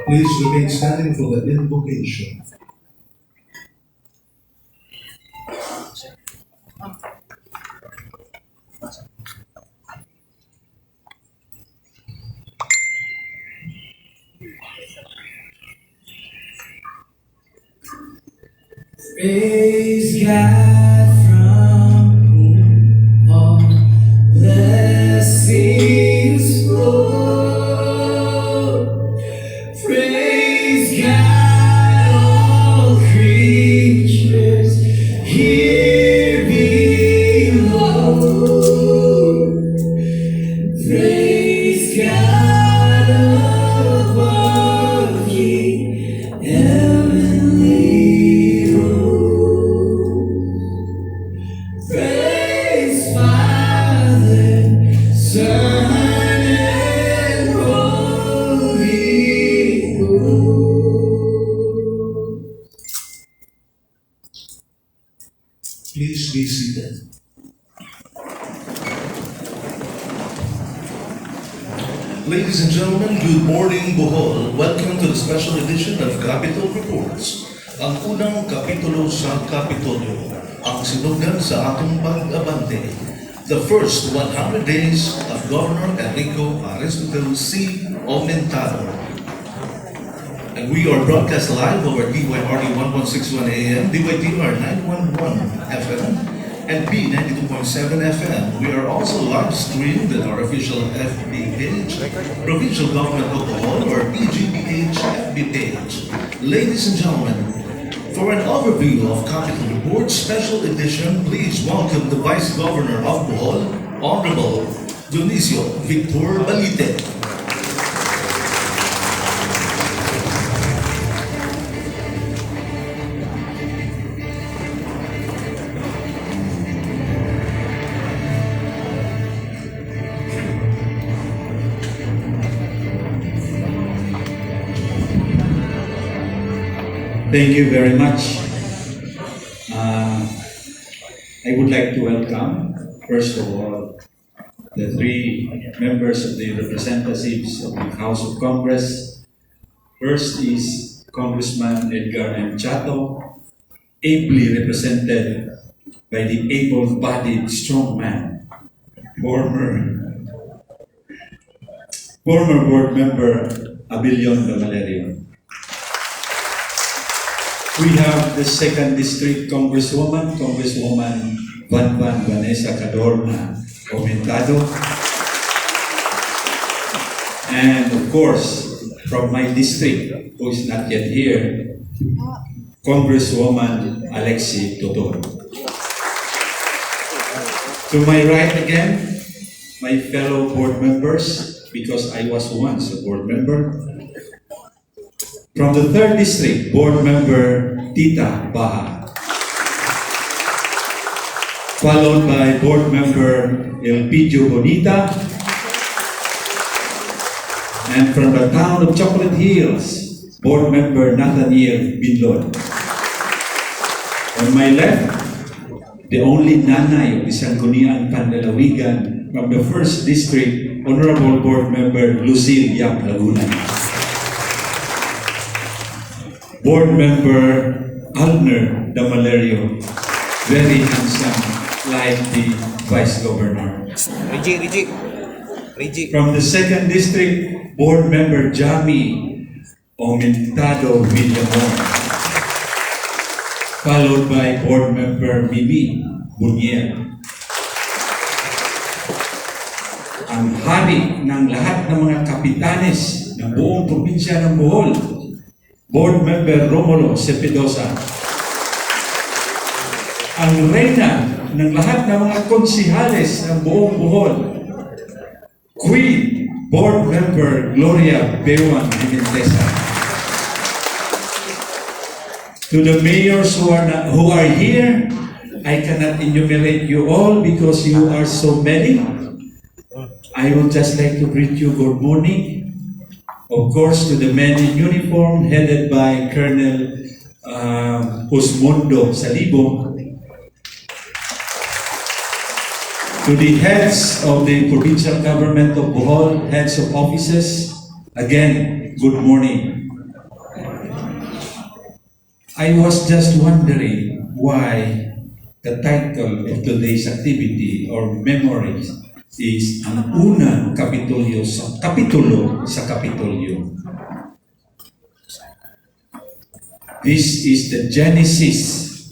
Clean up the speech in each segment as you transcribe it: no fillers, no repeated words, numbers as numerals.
Please remain standing for the invocation. Praise God from whom all blessings flow. Praise God, all creatures here below. Praise God above ye heavenly hosts. Ladies and gentlemen, good morning Bohol. Welcome to the special edition of Capitol Reports. Ang unang kapitulo sa Kapitolyo, ang sinugan sa atong pag-abante. The first 100 days of Governor Erico Aristotle C. Aumentado. And we are broadcast live over DYRD 1161 AM, DYTR 911 FM, and B92.7 FM. We are also live streamed on our official FB page, Provincial Government of Bohol, or PGPH FB page. Ladies and gentlemen, for an overview of Capitol Report Special Edition, please welcome the Vice Governor of Bohol, Honorable Dionisio Victor Balite. Thank you very much. I would like to welcome, first of all, the three members of the representatives of the House of Congress. First is Congressman Edgar M. Chato, ably represented by the able-bodied strongman, former board member Abilion Valerio. We have the second district Congresswoman Van Vanessa Cadorna Aumentado. And of course, from my district, who is not yet here, Congresswoman Alexi Totoro. To my right again, my fellow board members, because I was once a board member. From the 3rd District, Board Member Tita Baha. Followed by Board Member Elpidio Bonita. And from the town of Chocolate Hills, Board Member Nathaniel Binlon. On my left, the only nanay of the Sangguniang Pandalawigan from the 1st District, Honorable Board Member Lucille Yap Laguna. Board Member Alner Damalerio, very handsome, like the Vice Governor. Rigi. From the 2nd District, Board Member Jami Aumentado Villamor. Followed by Board Member Mimi Bunier. Ang hari ng lahat ng mga kapitanes ng buong probinsya ng Bohol, Board Member Romulo Cepedosa. Ang reyna ng lahat ng mga konsihales ng buong Bohol, Queen Board Member Gloria Bewang Jimentesa. To the mayors who are here, I cannot enumerate you all because you are so many. I would just like to greet you good morning. Of course, to the men in uniform headed by Colonel Osmundo Salibo. To the heads of the Provincial Government of Bohol, heads of offices, again, good morning. I was just wondering why the title of today's activity or memories is ang unang kapitulo sa Kapitolyo. This is the genesis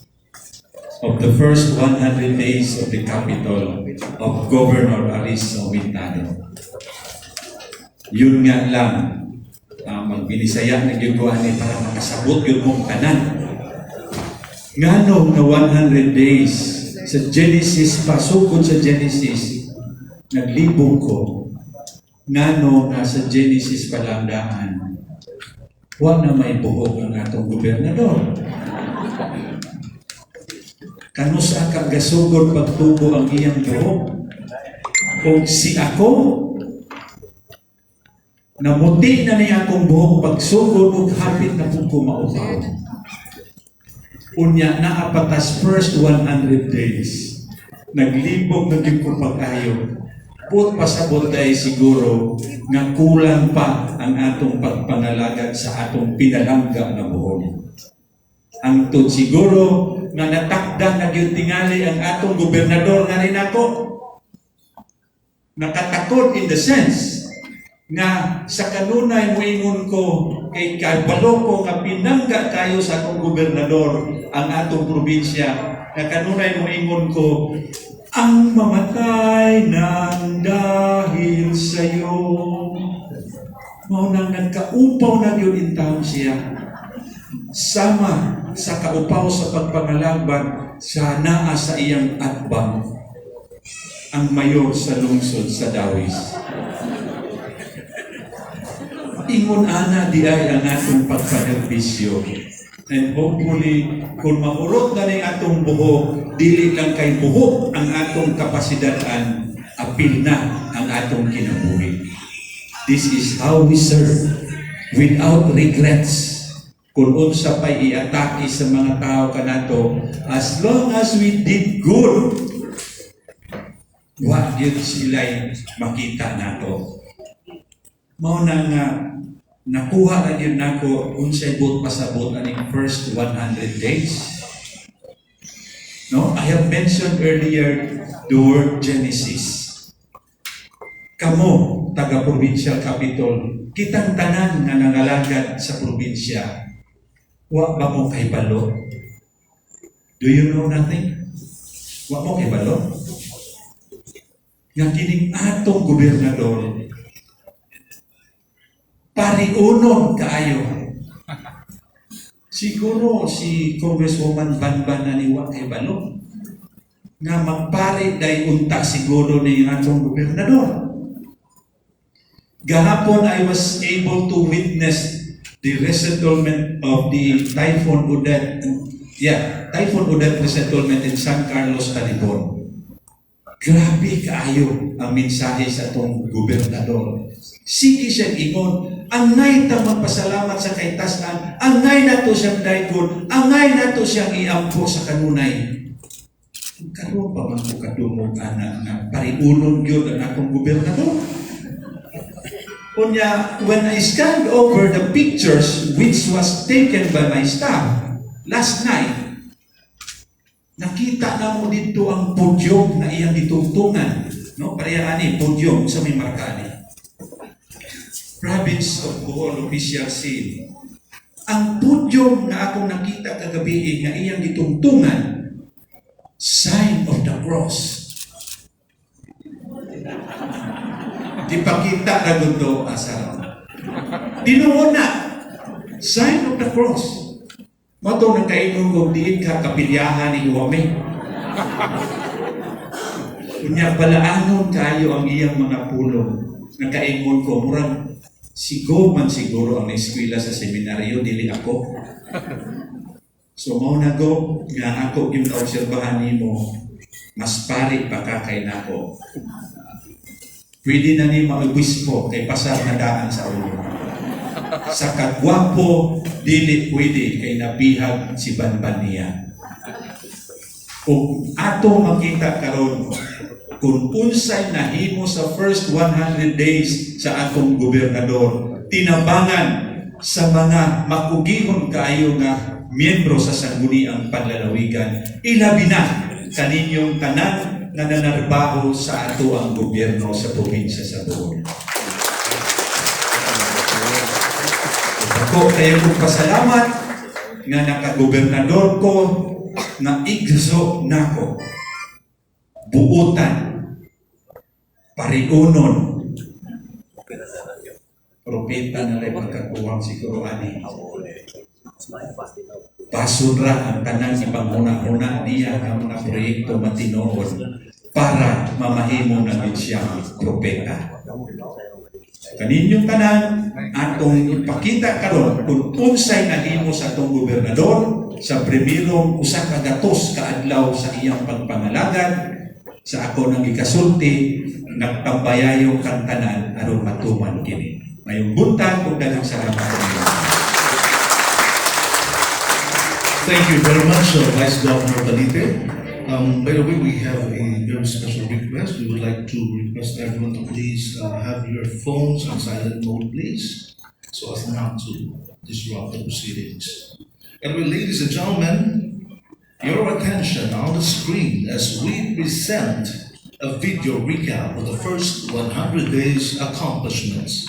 of the first 100 days of the Capitol of Governor Aristotle Aumentado. Yun nga lang, magbinisaya na yung para makasabot yun mong tanan. Nga na 100 days sa Genesis, pasukod sa Genesis, naglibong ko, ngano nasa Genesis palandaan, wag na may buhok ang atong gobernador. Kanusa ka gasugod pagtubo ang iyang buhok? Kung si ako, namuti na niya akong buhok pagsugod ug hapit na po kumaupaw. Unya na apatas first 100 days. Naglibog na din ko pag-ayo. Put pasabot tayo siguro nga kulang pa ang atong pagpangalagad sa atong pinalangga na Bohol. Ang tud siguro nga natakda na gyud tingali ang atong gobernador nga rin ako. Nakatakot in the sense nga sa kanunay moingon ko kay kabalo ko nga pinangga kayo sa atong gobernador ang atong probinsya, nga kanunay moingon ko ang mamatay ng dahil sa'yo. Mao nang nagkaupaw na yun in town siya. Sama sa kaupaw sa pagpangalaban sa naa sa iyang atbang ang mayor sa lungsod sa Dawis. Ingon ana di ay ang atong pagpanerbisyo. And hopefully, kung maurot na rin atong buhok, dili lang kay buhok ang atong kapasidadaan, apil na ang atong kinabuhi. This is how we serve without regrets. Kung unsa pa'y iatake sa mga tao kanato, as long as we did good, wa yun sila'y makita nato. Mao na nga, nakuha na yun nako unsay buot pasabot aning first 100 days. No, I have mentioned earlier the word Genesis. Kamo, taga Provincial Capital, kitang tanan nga nangalagad sa probinsya, wa ba mo kay balo? Do you know nothing? Wa mo kay balo? Nga kining atong gobernador, pariunon kaayo. Siguro si Congresswoman Banban na niwa kay balo nga magpari day unta siguro ni atong gobernador. Gahapon I was able to witness the resettlement of the Typhoon Odette. Typhoon Odette resettlement in San Carlos, Talibon. Grabe kaayo ang mensahe sa atong gobernador. Sige siyang ingon, angay ta magpasalamat sa kaitasan, angay nato siyang daigod, angay nato siyang iampo sa kanunay. Karon pa man ko kadungog ana nga pariunon gyud ang akong gobernador. Kunya, when I scanned over the pictures which was taken by my staff last night, nakita na mo dito ang podyum na iyang ditungtungan. No? Pareha ani, podyum sa may markani. Province of Bohol official seal. Ang podyum na akong nakita kagabi nga iyang ditungtungan, sign of the cross. Ipakita na gundo asal. Dinuon na, sign of the cross. Mato nagkainong kung diin ka kapilyahan ni Huwame. Kunya balaanon kayo ang iyang mga pulong. Nagkaingon ko, murang siguro ang eskwela sa seminaryo, dili ako. So mao na go, nga ako yung naobserbahan mo, mas pari pa ka kay nako. Pwede na ni mag-wispo kay pasar na daan sa ulo. Sa kagwapo, dili pwede kay nabihag si Banban niya. Kung ato makita karon, kung unsay nahimo sa first 100 days sa atong gobernador, tinabangan sa mga makugihon kaayo nga miyembro sa sangguniang panlalawigan, ilabi na kaninyong tanan na nanarbaho sa ato ang gobyerno sa probinsya sa Bohol. Ako kayo kong pasalamat nga nakagobernador ko na igso nako, buutan, pariunon, propeta na lang pagkakuwang siguro ani. Basura ang tanang ipanguna-una niya ang mga proyekto matinoon para mamahimo na din siyang propeta. Kaninyong tanan, atong ipakita karon kung unsay nahimo sa atong gobernador sa primerong usa ka gatos kaadlaw sa iyang pagpangalagad sa ako nang ikasulti, nagtambayayong kang tanan aron matuman kini. Mayong buntag ug daghang salamat. Thank you very much, Vice Governor Balite. By the way, we have a very special request. We would like to request everyone to please have your phones on silent mode, please, so as not to disrupt the proceedings. Anyway, ladies and gentlemen, your attention on the screen as we present a video recap of the first 100 days accomplishments.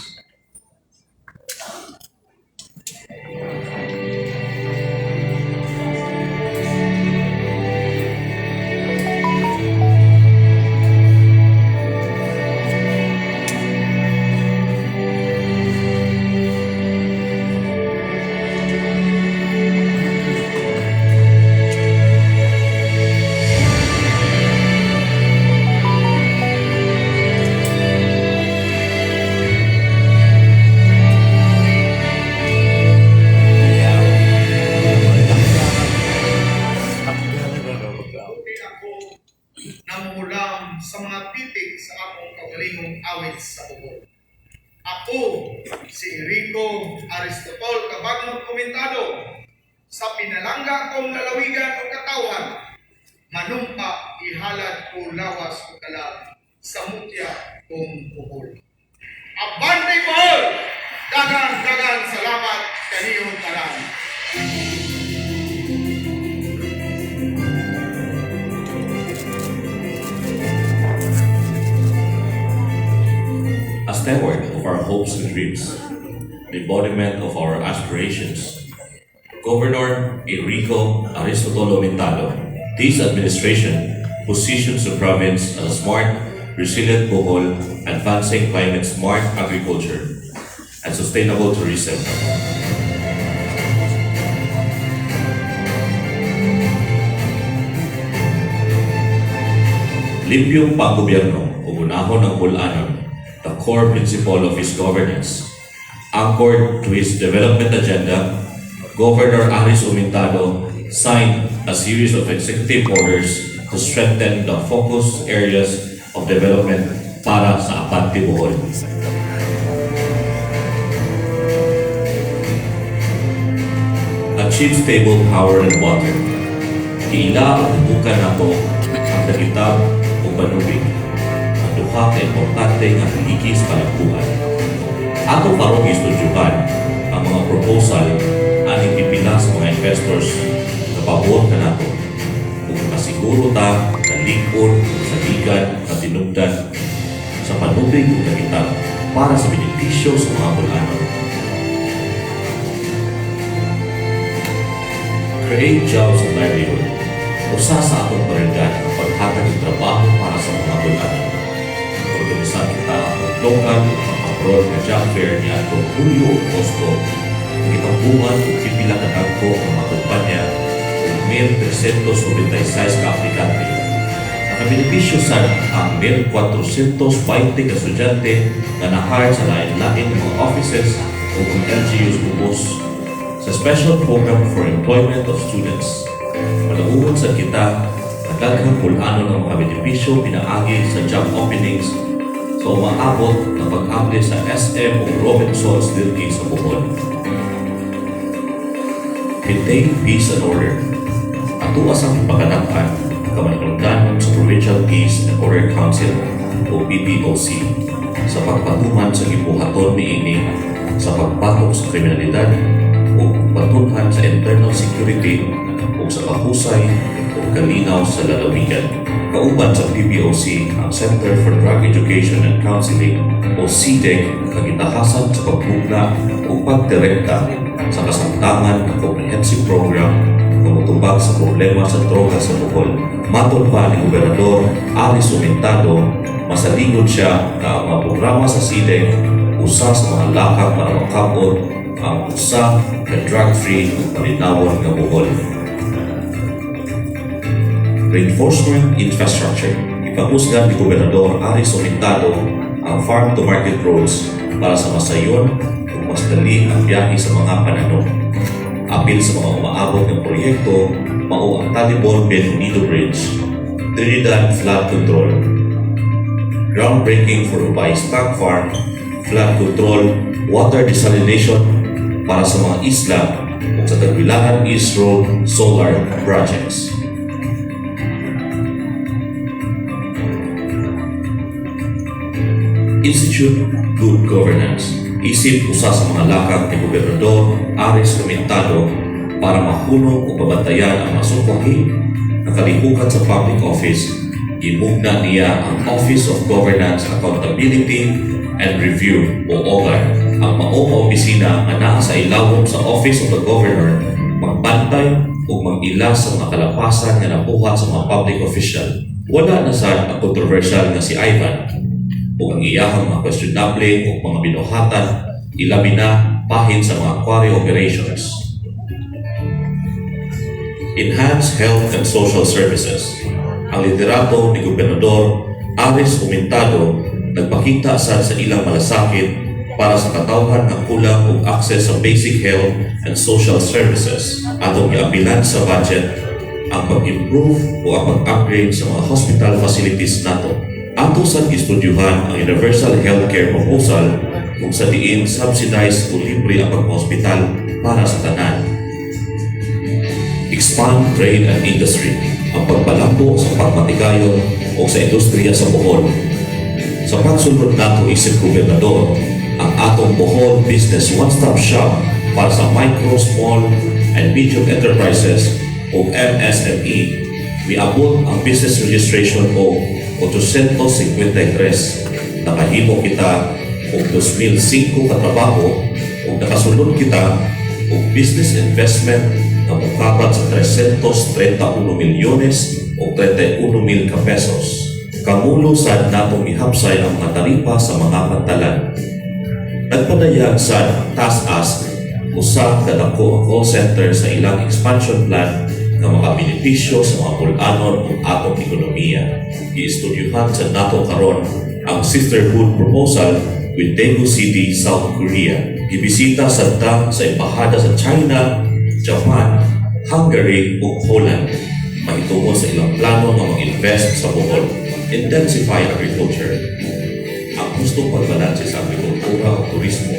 Namulam sa mga titik sa akong kagalingong awit sa Bohol. Ako, si Erico Aristotle kabagong Aumentado, sa pinalangga kong lalawigan o katawan, manumpa ihalad ko lawas o kalag sa mutya kong Bohol. Abante Bohol! Dagan salamat kaniyong tanan. A steward of our hopes and dreams, the embodiment of our aspirations. Governor Erico Aristotle Aumentado, this administration positions the province as a smart, resilient Bohol, advancing climate-smart agriculture and sustainable tourism. Limpyong panggobyerno o gunahon ng bulanon, the core principle of his governance. Anchored to his development agenda, Governor Aris Aumentado signed a series of executive orders to strengthen the focus areas of development para sa Abante Bohol. Achieve stable power and water. Kiila ang bukan nato ang dakitab o banubig. Duha ka importante nga hiligis palapuan. Ato karong istudyuhan ang mga proposal aning pipila sa mga investors na pabor na nato. Kung masiguro ta na lingkod, saligan, at tinugdan sa panubig o dakitab para sa benepisyo sa mga bulanon. Create jobs and livelihood. Usa sa atong prioridad ang paghatag ng trabaho para sa mga bulanon. Organisa kita ang lokal pang-abroad na job fair ni Ato Julio Agosto ang itampungan kung pipila ka tagpo ng mga kumpanya kung 1,396 ka aplikante. Nakabenepisyo sa ang 1,420 ka estudyante na nahire sa lain-lain ng mga offices o kung LGUs ubos sa Special Program for Employment of Students. Malauhon sa kita nagdaghang pulanon ng mga benepisyo pinaagi sa job openings sa umaabot na pag-apply sa SM o Provincial Stilki sa Bohol. Maintain peace and order. Ato asang ipaganapan kamanungdanon sa Provincial Peace and Order Council o PPOC sa pagpatuman sa gibuhaton niini sa pagpatok sa kriminalidad o patunhan sa internal security o sa kahusay o kalinaw sa lalawigan. Kauban sa PPOC ang Center for Drug Education and Counseling o CDEC kagitahasan sa pagbugna o pagdirekta sa kasamtangan ng comprehensive program kung matubag sa problema sa droga sa Bohol. Matod pa ni Gobernador Aris Aumentado, masaligod siya na ang mga programa sa CDEC usa sa mga lakang para makabot ang usa ka drug-free ug malinawon nga Bohol. Reinforcement infrastructure. Ipahusgan ni Gobernador Aris Aumentado ang farm-to-market roads para sa masayon ug mas dali ang biyahe sa mga pananom. Apil sa mga umaabot ng proyekto, mao ang Talibon Benunido Bridge, Trinidad Flood Control, groundbreaking for Ubay Stock Farm, flood control, water desalination para sa mga isla ug sa Tagbilaran East Road Solar Projects. Institute Good Governance. Isip usa sa mga lakang ni Gobernador Aumentado para mapuno o pabantayan ang masukwahi na kalihukan sa public office. Gimugna niya ang Office of Governance, Accountability, and Review o OGAR. Ang maong opisina nga naa sa ilawom sa Office of the Governor magbantay o mag-ila sa mga kalapasan nga nabuhat sa mga public official. Wala na sad ang controversial nga si Ivan o ang iyahang mga questionable o mga binuhatan, ilabi na pahin sa mga quarry operations. Enhance Health and Social Services. Ang liderato ni Gobernador Aumentado nagpakita sa ilang malasakit para sa katawhan ng kulang og access sa basic health and social services. Atong giapilan sa budget ang pag-improve o ang pag-upgrade sa mga hospital facilities nato. Ato sa gistudyuhan ang Universal Healthcare Proposal kung sa diin subsidized o libre ang pag-hospital para sa tanan. Expand trade and industry. Ang pagpalambo sa pagmatigayon o sa industriya sa Bohol. Sa pagsulod nato isip Gobernador, ang atong Bohol Business One-Stop Shop para sa micro, small, and medium enterprises o MSME. Miabot ang business registration o 853. Nakahimo kita og 2005 ka trabaho o nakasulod kita og business investment na mukabat sa 331 milyones o 31 mil ka pesos. Kamulo sad natong ihapsay ang mga taripa sa mga pantalan. Nagpadayag sad taas usa ka dako ang call center sa ilang expansion plan nga mga benepisyo sa mga pul-anon ug atong ekonomiya. Giistudyuhan sa nato karon ang sisterhood proposal with Daegu City, South Korea. Gibisita sadta sa embahada sa China, Japan, Hungary ug Holland. Mahitungod sa ilang plano nga mag-invest sa Bohol. Intensify agriculture. Ang gustong pagbalanse sa agrikultura o turismo,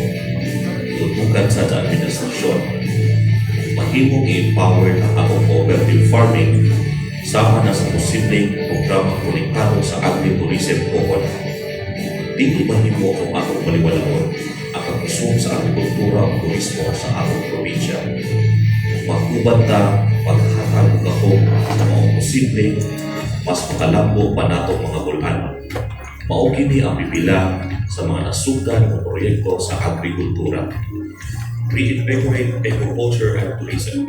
tutukan sa administrasyon. Mahimong i-empower ang atong cooperative farming sama na sa posibleng programa konektado sa agritourism Bohol. Dili mahimo kung atong baliwalahon ang pag-usong sa agrikultura o turismo sa atong probinsya. Magkuban ta paghatag og gahom sa mga posible mas makalambo pa natong mga bulanon. Mao kini ang pipila sa mga nasugan o proyekto sa agrikultura. Reinvigorate agriculture and tourism.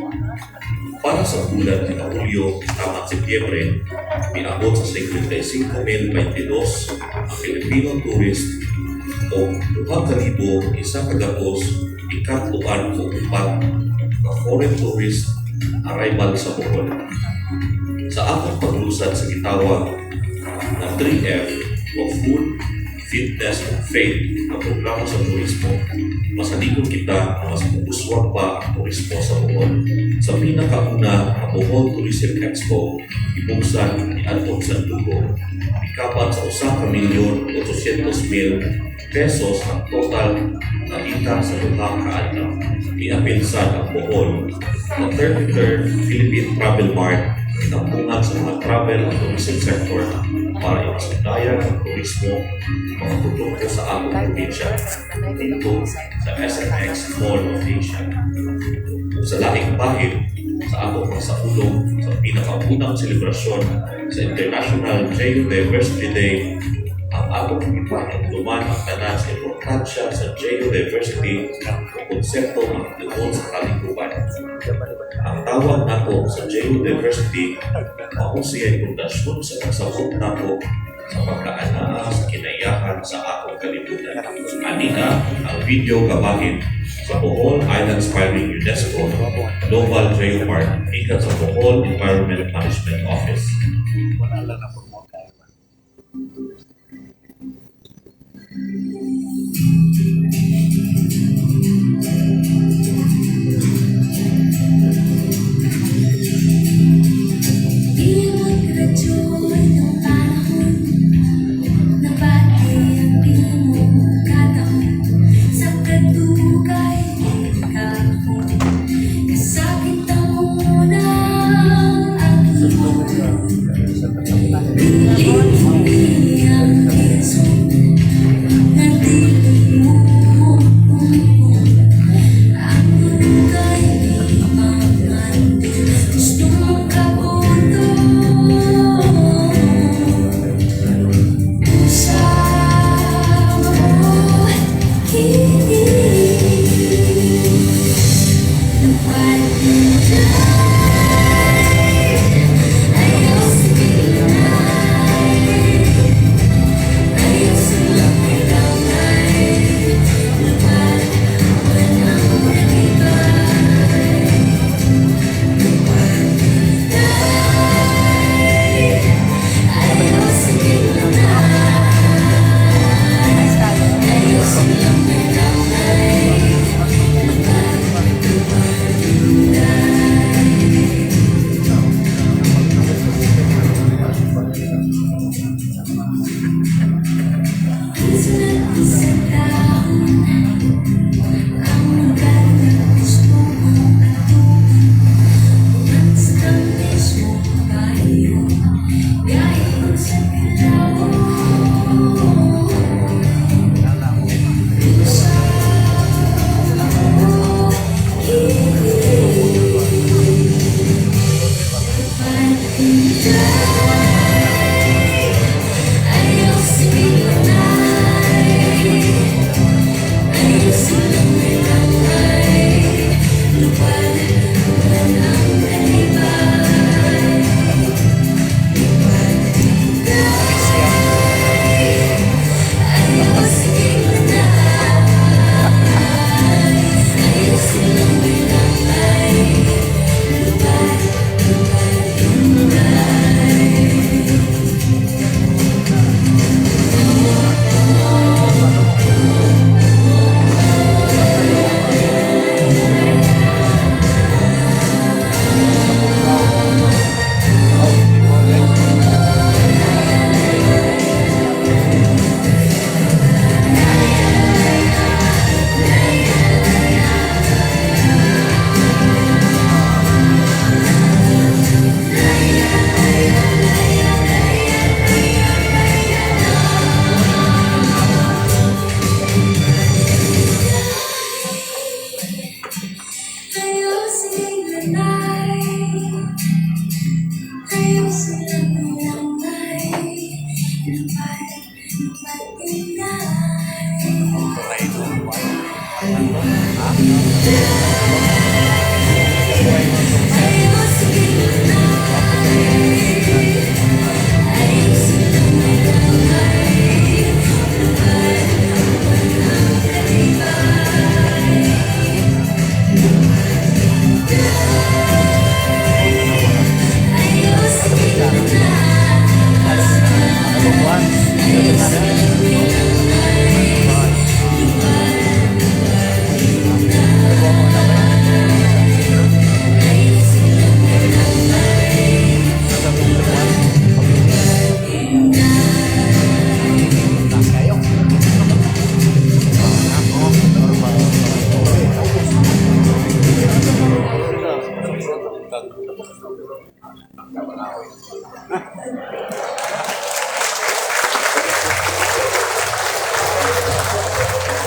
Para sa bulan ni Hulyo tamang Setyembre, miabot sa 55,022 ang Filipino tourist o 2,000 isa kagapos ikatuan o upat na foreign tourist arrival sa Bohol. Sa atong paglusad sa gitawag ng 3F o Food, Fitness, and Faith na programa sa turismo, masalikod kita na mas mabuswag pa ang turismo sa Bohol. Sa pinakauna, ang Bohol Tourism Expo, ibuksan ni Antong Sandugo, ikapat sa 1,800,000 pesos ang total na kita sa luhang kaadlaw. Iapinsan ang Bohol ng 33rd Philippine Travel Mart itampungan sa mga travel at tourism sector para ipasundayan ang turismo mga produkto sa atong probinsya dito sa SNX Mall of Asia. Sa laing bahid sa atong pagsaulong sa pinakaunang selebrasyon sa International Geodiversity Day, ang atong ipatungtuman ang tanan sa importansya sa geodiversity o konsepto ng tungkol sa kalikupan. Ang tawag nato sa geodiversity mao siya pundasyon sa pagsabot nato sa pagkaanaa sa kinayahan sa atong kalibutan. Anina ang video kabahin sa Bohol Island Inspiring UNESCO Global Geopark ikat sa Bohol Environment Management Office.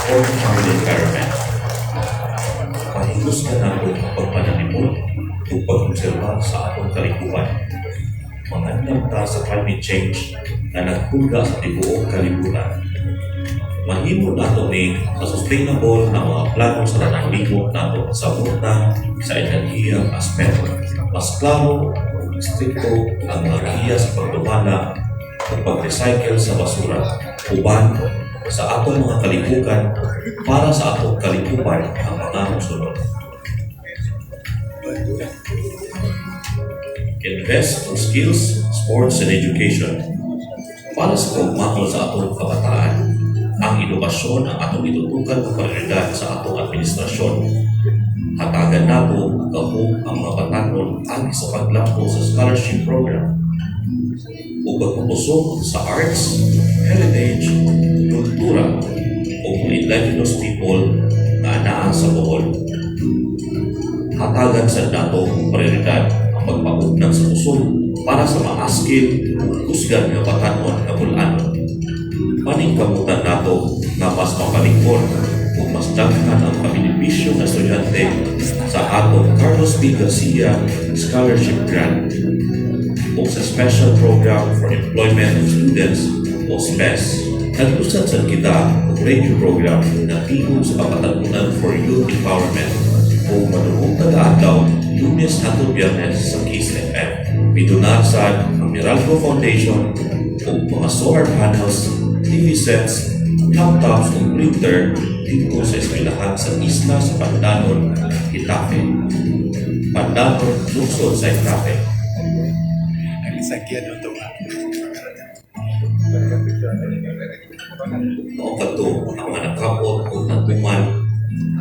Or ang environment. Pahingusgan nato ang pagpananimod o pagkonserba sa atong kalikuan. Mangandam ta sa climate change na nagpulga sa tibuok kalibutan. Mahimo nato ni sustainable na mga plano sa nananglibot nato sa butang sa enerhiyang aspeto. Mas klaro, strikto ang mga sa pagdumala at pag-recycle sa basura. Uban sa atong mga kalibukan para sa atong kalibukan ang mga musunod. Invest in skills, sports, and education. Para sa pagmahal sa atong kabataan, ang edukasyon ang atong itutukan ng prioridad sa atong administrasyon. Hatagan nato kahug ang mga batanon agi sa paglampo sa scholarship program o pagpupusok sa arts, heritage, kultura o mga indigenous people na anaa sa Bohol. Hatagan sa nato prioridad ang pagpaugnan sa kusog para sa mga skill kusgan nga batanon nga bulanon. Paningkamutan nato na mas mapalingkod o mas daghan ang kabenepisyo ng estudyante sa atong Carlos P. Garcia Scholarship Grant o sa Special Program for Employment of Students o SPES. Nag-usad sa kita ang radio program na tingog sa kapatagunan for youth empowerment o madugong taga-adlaw Lunes at Biyernes sa KISS FM. Pidunar sa Meralco Foundation o mga solar panels, TV sets, laptops o printer dito sa eskwelahan sa isla sa Pandanon, Itape. Pandanon, lungsod sa Itape. Noong kato ang mga nakapot o natuman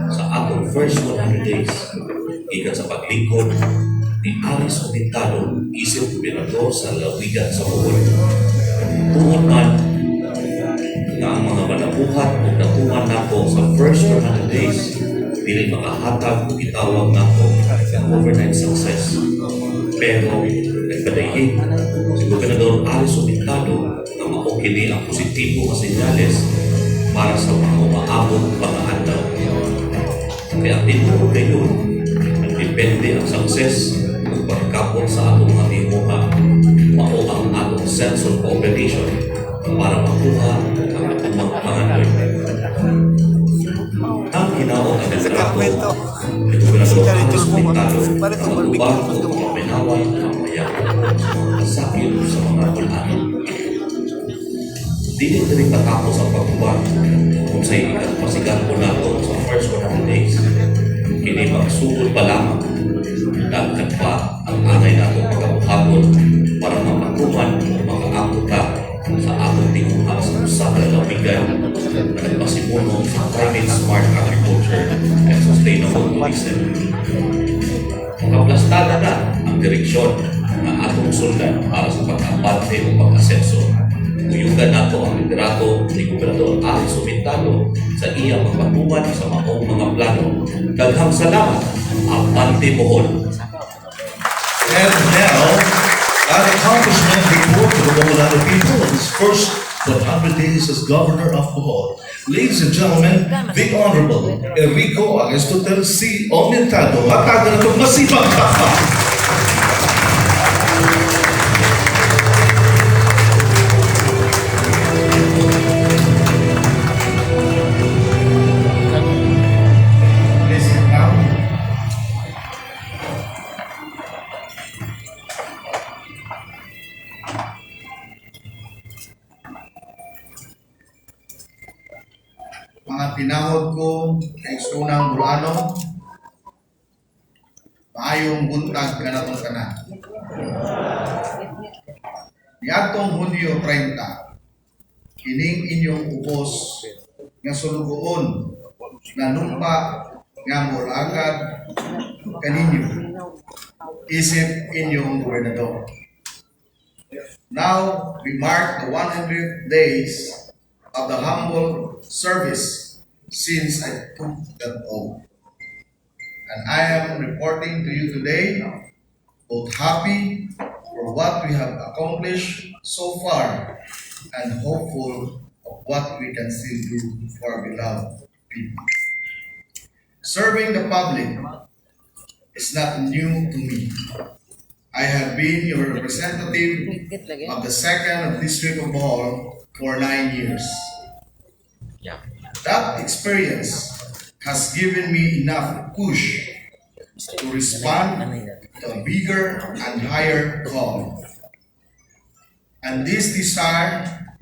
sa atong first 100 days ikan sa paglingkod ni Aristotle isip gobernador sa lawigan sa Bohol. Tungod man na ang mga manabuhat o natuman nako sa first 100 days dili makahatag o itawag nako ang overnight success. Pero nagpadayig si Gobernador Aristotle na maokili ang positibo nga senyales para sa mga umaabot mga adlaw. Kaya tinuro kayo, depende ang success ng pagkapot sa atong mga timuha, mao ang atong sense of cooperation para makuha ang atong mga pangandoy. Ang hinaon ang litrato ni Gobernador Aristotle ang matubang o mga pinaway ng mayan kasakit sa mga bulanon. Dili rin patapos ang pagkuhan kung sa ikatmasigan po nato sa first 100 days. Kini magsugod pa lamang. Dagkat pa ang angay nato pagkabuhaton para mapatuman o makaangkota sa atong tinguhan sa usa ka lalawigan na nagpasimuno sa climate smart agriculture and sustainable tourism. Makaplastada na ang direksyon na atong sundan para sa pag-abante o pag-asenso. Tuyugan nato ang liderato ni Gobernador Aumentado sa iyang pagpatuman sa maong mga plano. Daghang salamat, Abante Bohol. And now, an accomplishment report to the Boholano people of his first 100 days as Governor of Bohol. Ladies and gentlemen, the Honorable Erico Aristotle C. Aumentado. Hatagan na itong masibang kapwa. adlaw. Maayong buntag kanatong tanan. Niadtong Hunyo 30, kining inyong ubos nga sulugoon na lumpa nga molagad kaninyo isip inyong gobernador. Now we mark the 100 days of the humble service since I took that oath. And I am reporting to you today, both happy for what we have accomplished so far and hopeful of what we can still do for our beloved people. Serving the public is not new to me. I have been your representative of the 2nd District of Bohol for 9 years. That experience has given me enough push to respond to a bigger and higher call. And this desire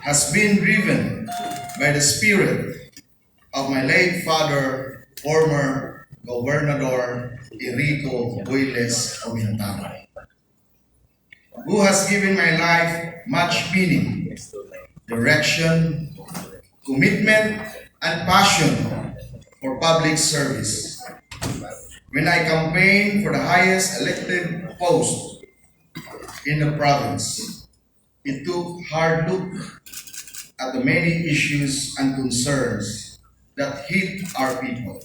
has been driven by the spirit of my late father, former Governor Erico Aumentado, who has given my life much meaning, direction, commitment, and passion for public service. When I campaigned for the highest elected post in the province, it took hard look at the many issues and concerns that hit our people.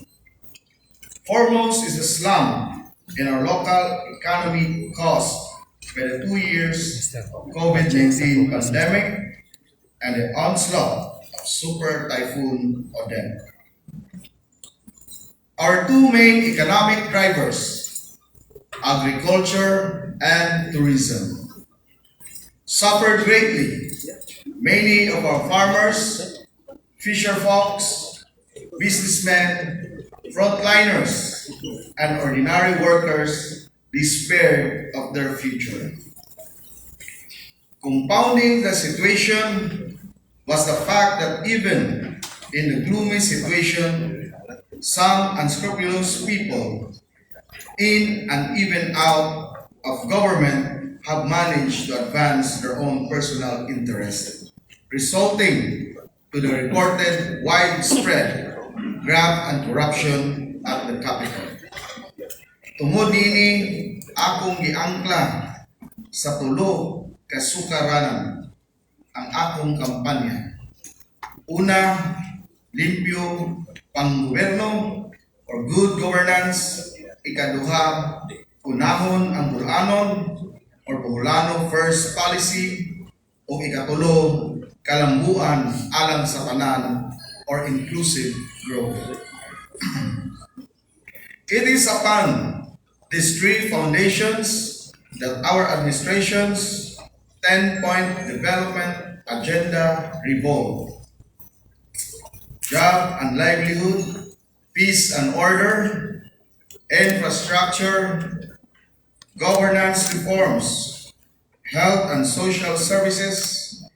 Foremost is the slump in our local economy caused by the 2 years COVID-19 pandemic and the onslaught of Super Typhoon Odette. Our two main economic drivers, agriculture and tourism, suffered greatly. Many of our farmers, fisher folks, businessmen, frontliners, and ordinary workers despaired of their future. Compounding the situation was the fact that even in the gloomy situation, some unscrupulous people in and even out of government have managed to advance their own personal interests, resulting to the reported widespread graft and corruption at the capital. Tungod niini akong giangkla sa tulo ka sukaranan ang akong kampanya. Una, limpyo panggoberno or good governance. Ikaduha, unahon ang Bulanon or Boholano first policy. O ikatulo, kalambuan alang sa tanan or inclusive growth. It is upon these three foundations that our administration's 10-point development agenda revolve. Job and livelihood, peace and order, infrastructure, governance reforms, health and social services,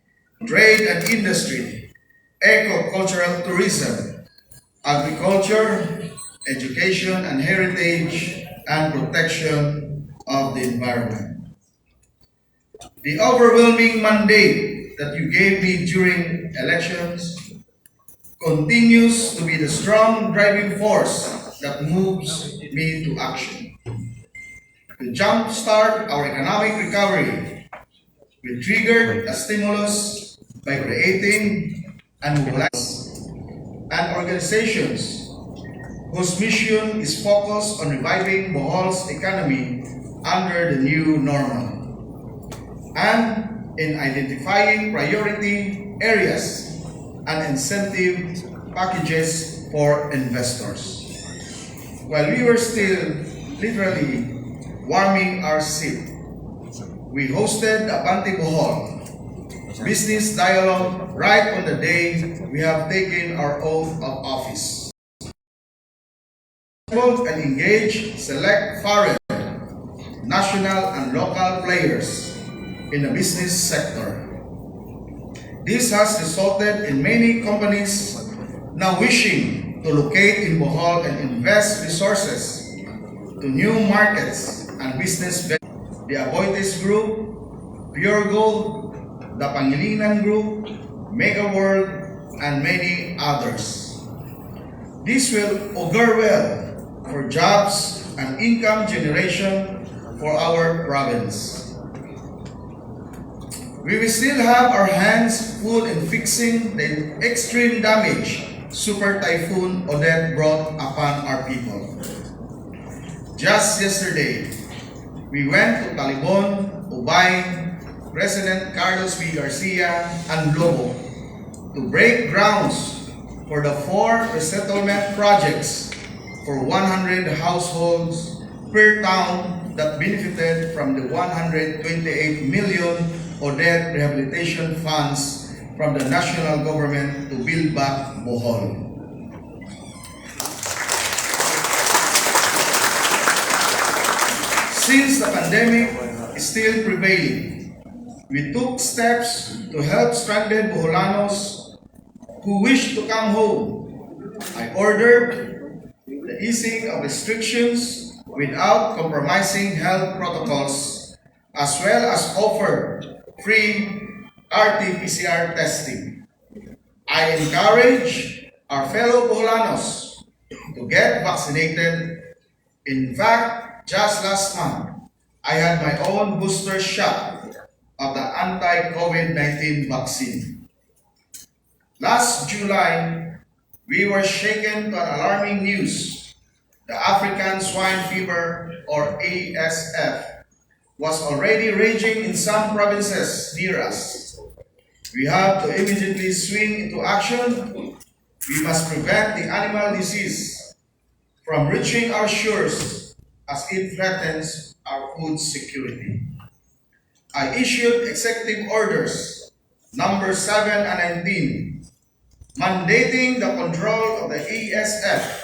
trade and industry, eco-cultural tourism, agriculture, education and heritage, and protection of the environment. The overwhelming mandate that you gave me during elections continues to be the strong driving force that moves me to action. To jumpstart our economic recovery, we triggered a stimulus by creating and mobilizing organizations whose mission is focused on reviving Bohol's economy under the new normal, and in identifying priority areas and incentive packages for investors. While we were still literally warming our seat, we hosted the Abante Bohol business dialogue right on the day we have taken our oath of office. And engage select foreign, national and local players in the business sector. This has resulted in many companies now wishing to locate in Bohol and invest resources to new markets and business ventures. The Aboitiz Group, Pure Gold, the Pangilinan Group, Mega World, and many others. This will augur well for jobs and income generation for our province. We will still have our hands full in fixing the extreme damage Super Typhoon Odette brought upon our people. Just yesterday, we went to Talibon, Ubay, President Carlos V. Garcia, and Lobo to break grounds for the 4 resettlement projects for 100 households per town that benefited from the 128 million Odette rehabilitation funds from the national government to build back Bohol. Since the pandemic is still prevailing, we took steps to help stranded Boholanos who wish to come home. I ordered the easing of restrictions without compromising health protocols, as well as offered free RT-PCR testing. I encourage our fellow Boholanos to get vaccinated. In fact, just last month, I had my own booster shot of the anti-COVID-19 vaccine. Last July, we were shaken to an alarming news. The African swine fever, or ASF, was already raging in some provinces near us. We have to immediately swing into action. We must prevent the animal disease from reaching our shores as it threatens our food security. I issued executive orders number 7 and 19, mandating the control of the ASF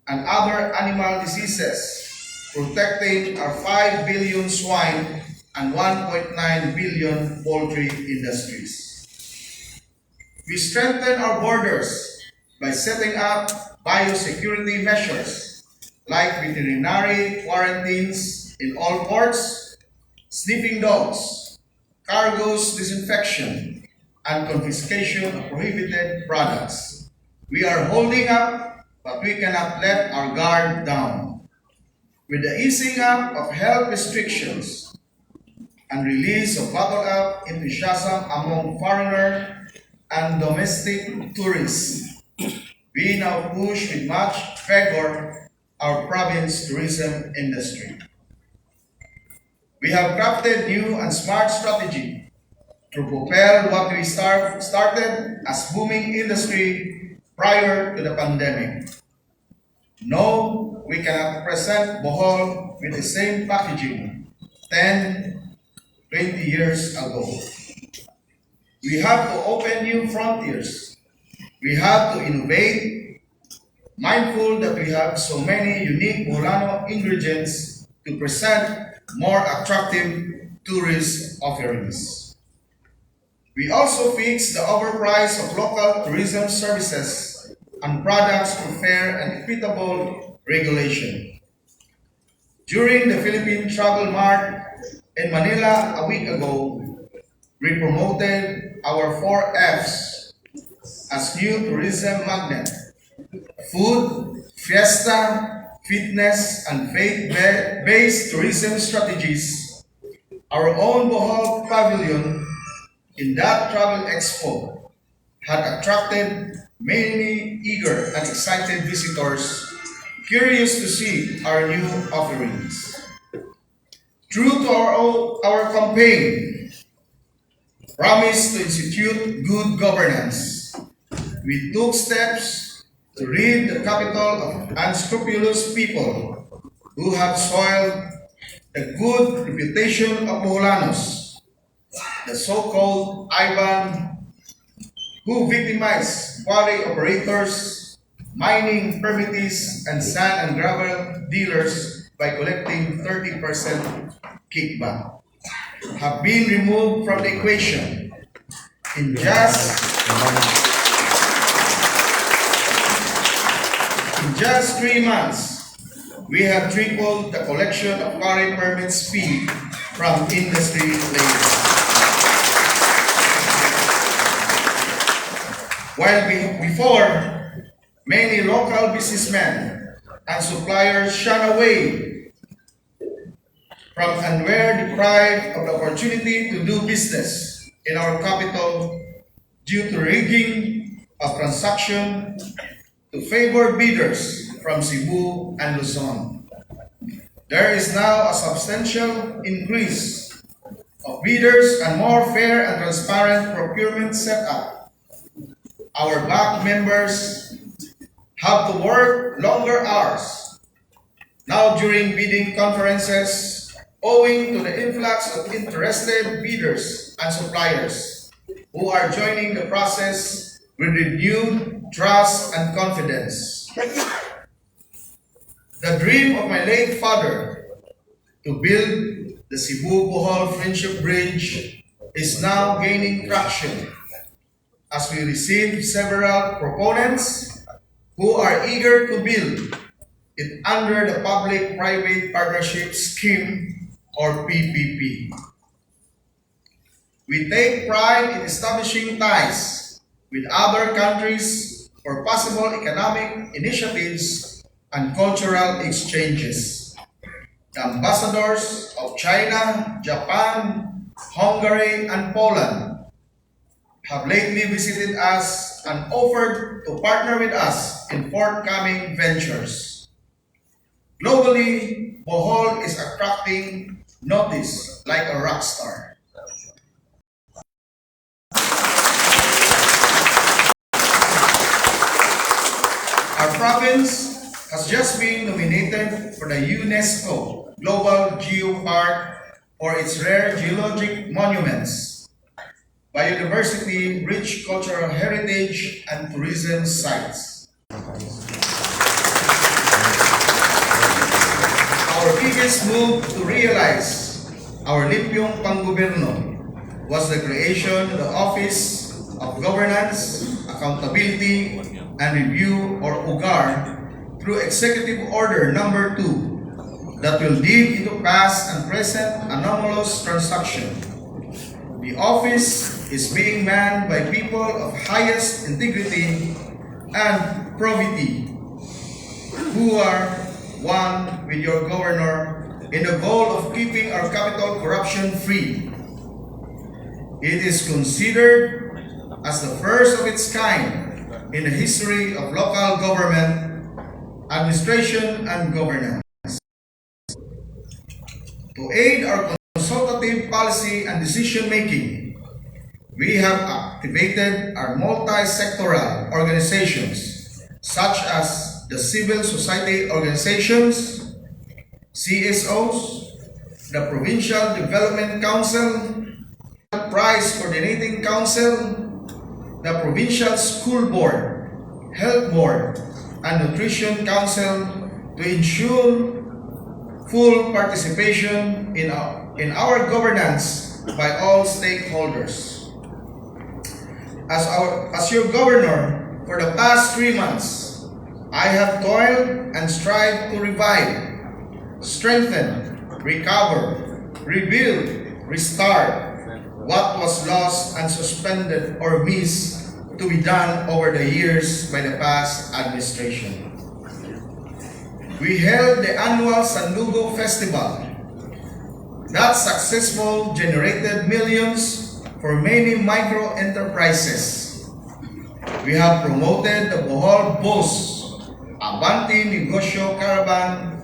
and other animal diseases, protecting our 5 billion swine and 1.9 billion poultry industries. We strengthen our borders by setting up biosecurity measures like veterinary quarantines in all ports, sniffing dogs, cargoes disinfection, and confiscation of prohibited products. We are holding up, but we cannot let our guard down. With the easing up of health restrictions and release of bottled-up enthusiasm among foreigner and domestic tourists, we now push with much vigor our province tourism industry. We have crafted new and smart strategy to propel what we started as booming industry prior to the pandemic. No, we cannot present Bohol with the same packaging 10, 20 years ago. We have to open new frontiers. We have to innovate, mindful that we have so many unique Boholano ingredients to present more attractive tourist offerings. We also fix the overprice of local tourism services and products through fair and equitable regulation. During the Philippine Travel Mart in Manila a week ago, we promoted our 4 Fs as new tourism magnet: food, fiesta, fitness, and faith-based tourism strategies. Our own Bohol pavilion in that travel expo had attracted many eager and excited visitors curious to see our new offerings. True to our campaign, promise to institute good governance, we took steps to rid the capital of unscrupulous people who have soiled the good reputation of Boholanos, the so-called Ivan, who victimized quarry operators, mining permittees, and sand and gravel dealers by collecting 30% kickback, have been removed from the equation. just 3 months, we have tripled the collection of quarry permits fee from industry players. While before, many local businessmen and suppliers shun away from and were deprived of the opportunity to do business in our capital due to rigging of transaction to favor bidders from Cebu and Luzon. There is now a substantial increase of bidders and more fair and transparent procurement setup. Our back members have to work longer hours now during bidding conferences owing to the influx of interested bidders and suppliers who are joining the process with renewed trust and confidence. The dream of my late father to build the Cebu Bohol Friendship Bridge is now gaining traction as we receive several proponents who are eager to build it under the Public-Private Partnership Scheme or PPP. We take pride in establishing ties with other countries for possible economic initiatives and cultural exchanges. The ambassadors of China, Japan, Hungary, and Poland have lately visited us and offered to partner with us in forthcoming ventures. Globally, Bohol is attracting notice like a rock star. Our province has just been nominated for the UNESCO Global Geopark for its rare geologic monuments, biodiversity, rich cultural heritage, and tourism sites. Our biggest move to realize our Limpiong Panggobyerno was the creation of the Office of Governance, Accountability, and Review or UGAR through Executive Order Number 2 that will dig into past and present anomalous transactions. The office is being manned by people of highest integrity and probity who are one with your governor in the goal of keeping our capital corruption free. It is considered as the first of its kind in the history of local government, administration, and governance. To aid our consultative policy and decision making, we have activated our multi-sectoral organizations such as the civil society organizations, CSOs, the Provincial Development Council, Prize Coordinating Council, the Provincial School Board, Health Board, and Nutrition Council to ensure full participation in our governance by all stakeholders. As your governor for the past 3 months, I have toiled and strived to revive, strengthen, recover, rebuild, restart what was lost and suspended or missed to be done over the years by the past administration. We held the annual Sandugo Festival. That successful generated millions for many micro enterprises. We have promoted the Bohol Bus Abante Negosyo Caravan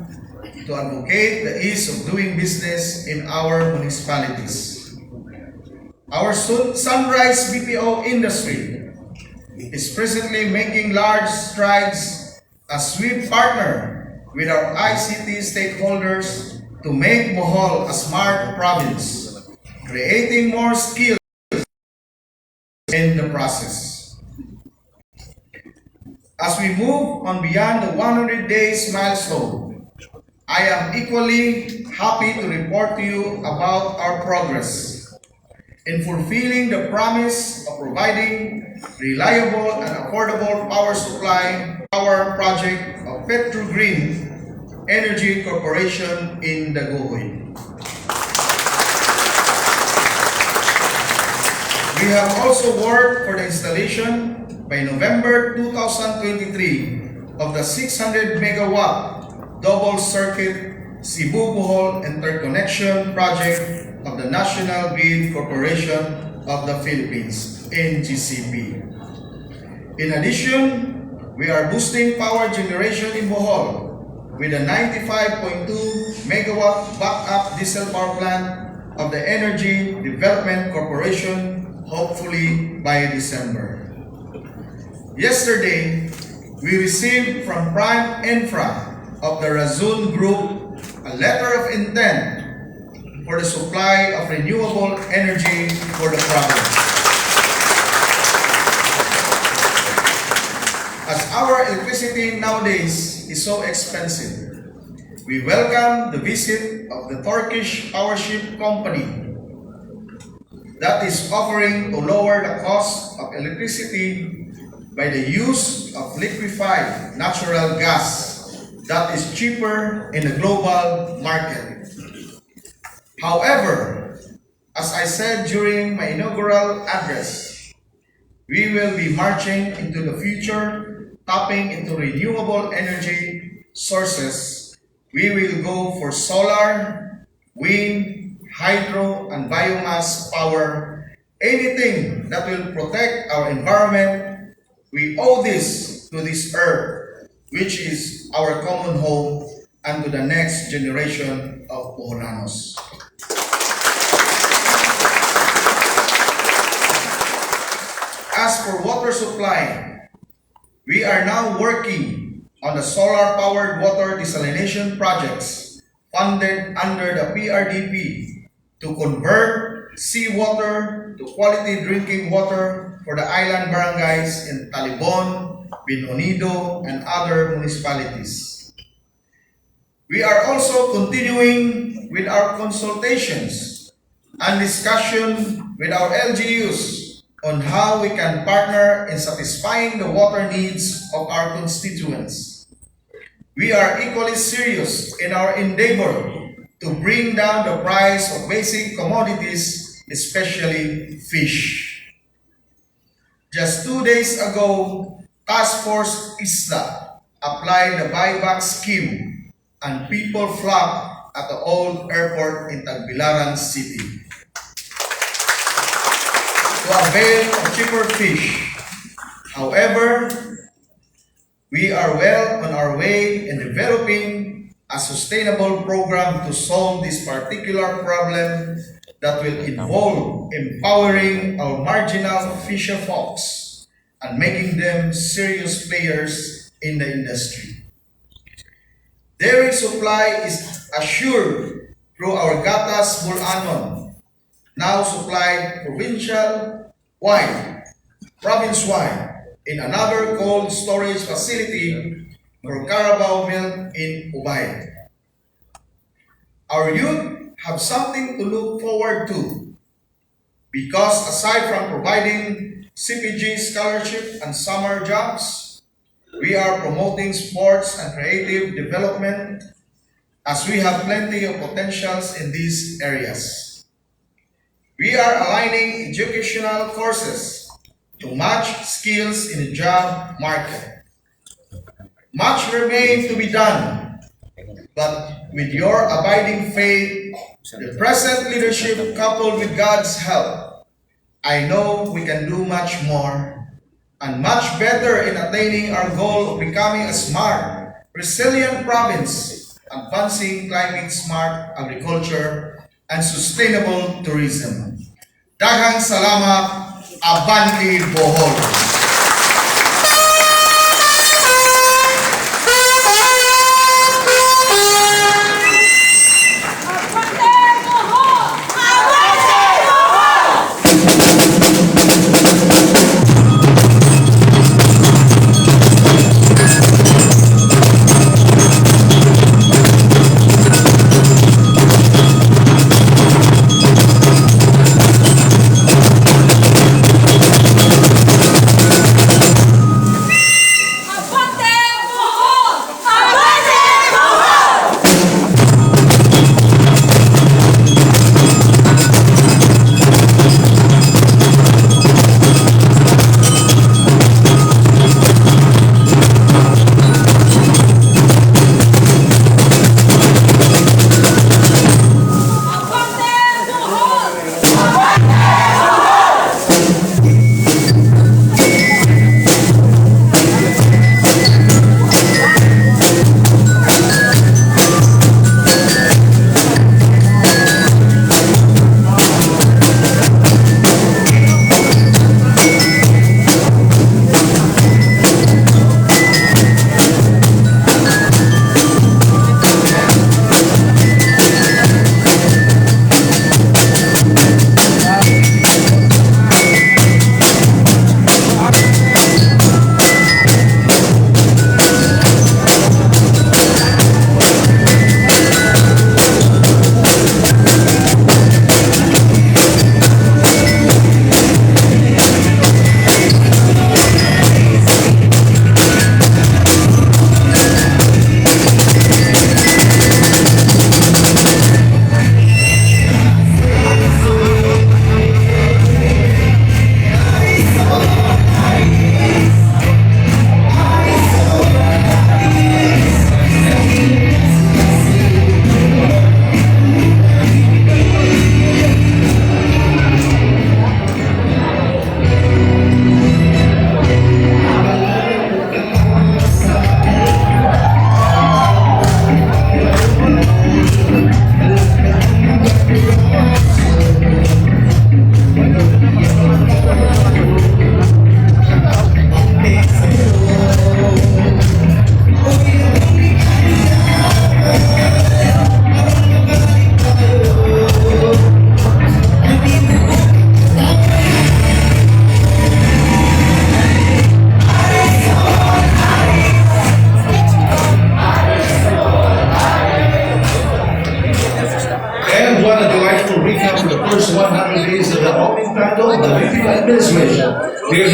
to advocate the ease of doing business in our municipalities. Our Sunrise BPO industry is presently making large strides as we partner with our ICT stakeholders to make Bohol a smart province, creating more skills in the process. As we move on beyond the 100 days milestone, I am equally happy to report to you about our progress in fulfilling the promise of providing reliable and affordable power supply, power project of of Green Energy Corporation in Daguhoy. We have also worked for the installation by November 2023 of the 600 megawatt double circuit Cebu Bohol interconnection project of the National Grid Corporation of the Philippines, NGCP. In addition, we are boosting power generation in Bohol with a 95.2 megawatt backup diesel power plant of the Energy Development Corporation, hopefully by December. Yesterday, we received from Prime Infra of the Razun Group a letter of intent for the supply of renewable energy for the province. As our electricity nowadays is so expensive, we welcome the visit of the Turkish power ship company that is offering to lower the cost of electricity by the use of liquefied natural gas that is cheaper in the global market. However, as I said during my inaugural address, we will be marching into the future, tapping into renewable energy sources. We will go for solar, wind, hydro, and biomass power, anything that will protect our environment. We owe this to this earth, which is our common home, and to the next generation of Boholanos. As for water supply, we are now working on the solar-powered water desalination projects funded under the PRDP to convert seawater to quality drinking water for the island barangays in Talibon, Binonido, and other municipalities. We are also continuing with our consultations and discussion with our LGUs on how we can partner in satisfying the water needs of our constituents. We are equally serious in our endeavor to bring down the price of basic commodities, especially fish. Just 2 days ago, Task Force ISLA applied the buyback scheme and people flocked at the old airport in Tagbilaran City to avail of cheaper fish. However, we are well on our way in developing a sustainable program to solve this particular problem that will involve empowering our marginal fisher folks and making them serious players in the industry. Dairy supply is assured through our Gatas Bulanon, now supplied provincial wine, province wine, in another cold storage facility for Carabao milk in Ubay. Our youth have something to look forward to because aside from providing CPG scholarship and summer jobs, we are promoting sports and creative development as we have plenty of potentials in these areas. We are aligning educational courses to match skills in the job market. Much remains to be done, but with your abiding faith, the present leadership coupled with God's help, I know we can do much more and much better in attaining our goal of becoming a smart, resilient province, advancing climate-smart agriculture and sustainable tourism. Daghang salamat, Abante Bohol!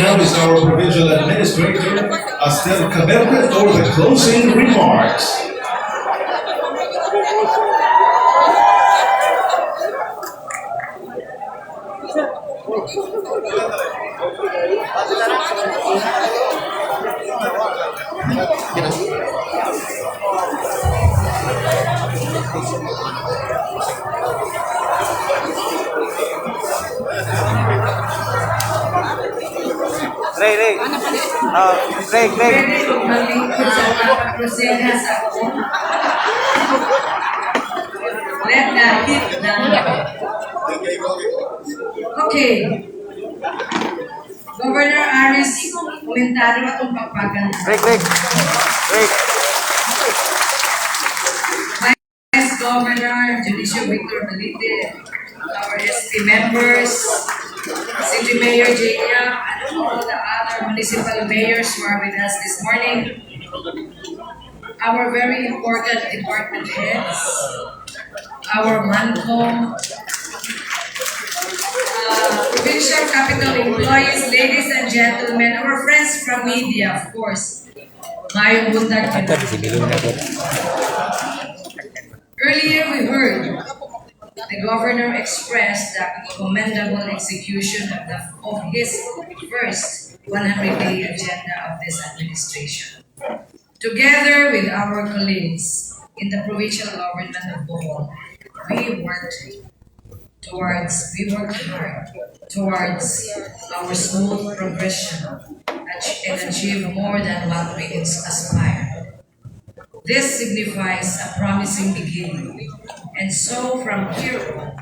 now is our Provincial Administrator, Aster Caberta, for the closing remarks. Ray. Ray. Pwede maglingkod sa pagprosena sa ako. Let the heat down. Okay. Governor Aris, komentado atong pagpagan. Ray. Vice Governor, Judicial Victor Malite, our SP members, City Mayor Jaya, and all the other municipal mayors who are with us this morning, our very important department heads, our MANCOM, provincial capital employees, ladies and gentlemen, our friends from media, of course. Mayong buntag. Earlier we heard the governor expressed the commendable execution of his first 100-day agenda of this administration. Together with our colleagues in the provincial government of Bohol, we worked hard towards our smooth progression and achieve more than what we aspired. This signifies a promising beginning, and so from here on,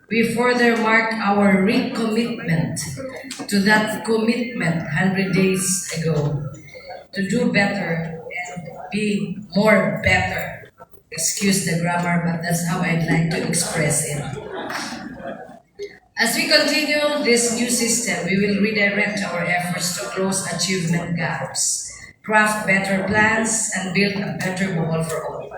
we further mark our recommitment to that commitment 100 days ago to do better and be more better. Excuse the grammar, but that's how I'd like to express it. As we continue this new system, we will redirect our efforts to close achievement gaps, craft better plans, and build a better Bohol for all.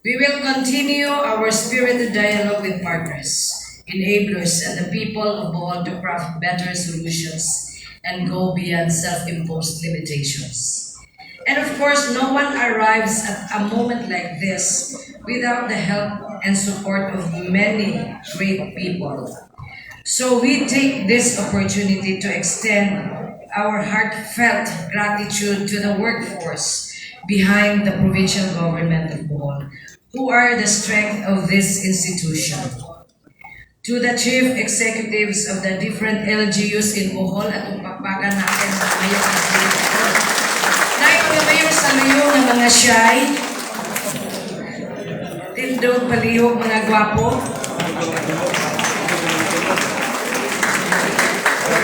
We will continue our spirited dialogue with partners, enablers, and the people of Bohol to craft better solutions and go beyond self-imposed limitations. And of course, no one arrives at a moment like this without the help and support of many great people. So we take this opportunity to extend our heartfelt gratitude to the workforce behind the provincial government of Bohol, who are the strength of this institution. To the chief executives of the different LGUs in Bohol at pagpapagan natin sa mayor ng Bohol. Naik mga mayor sa mayor ng mga shy, tindog, palihog, mga gwapo,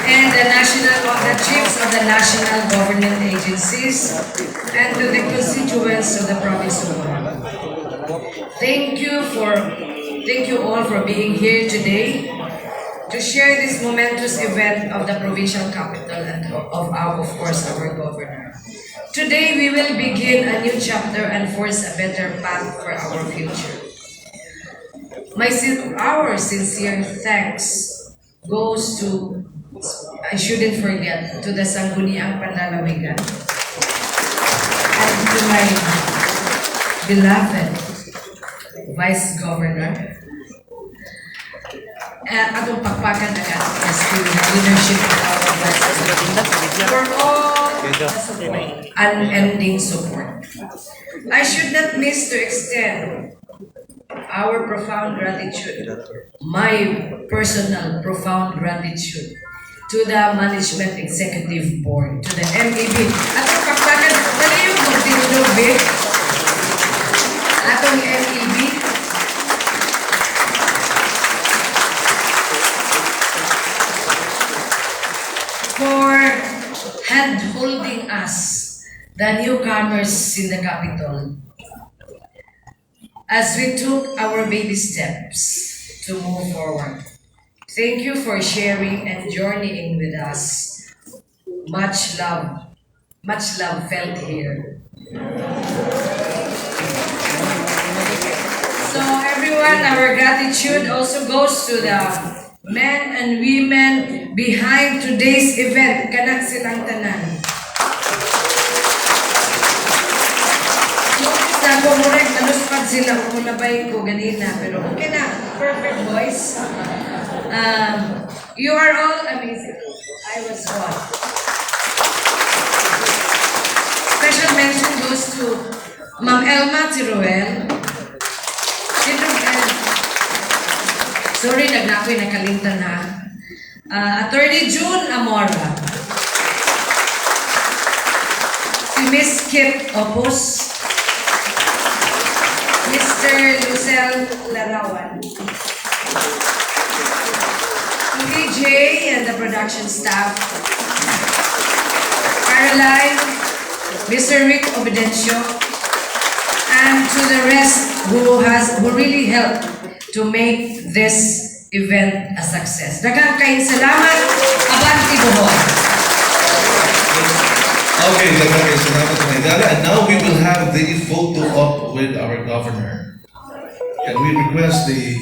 and the chiefs of the national government agencies, and to the constituents of the province of Bohol. Thank you all for being here today to share this momentous event of the provincial capital and of course, our governor. Today, we will begin a new chapter and force a better path for our future. Our sincere thanks goes to, I shouldn't forget, to the Sangguniang Panlalawigan and to my beloved Vice Governor. Atong pagpakan agad as to the leadership of our Vice Governor for all unending support. I should not miss to extend our profound gratitude, my personal profound gratitude to the Management Executive Board, to the MEB. Atong pagpakan, dali yung magtinulog, atong MEB, for hand-holding us, the newcomers in the capital, as we took our baby steps to move forward. Thank you for sharing and journeying with us. Much love felt here. So everyone, our gratitude also goes to the men and women behind today's event. Kanak silang tanan. Notice na ako murag manuspad sila kung nabay ko ganina. Pero okay na. Perfect voice. You are all amazing. I was one. Special mention goes to Ma'am Elma Tiruel. Sorry, nagnakoy nakalimtan ha. Attorney June Amora. Si Miss Kip Opus. Mr. Lucel Larawan. PJ and the production staff. Caroline, Mr. Rick Obedencio, and to the rest who really helped to make this event a success. Daghang kayong salamat. Abanti Bohol. Okay, daghang salamat sa Maydala. And now we will have the photo op with our governor. Can we request the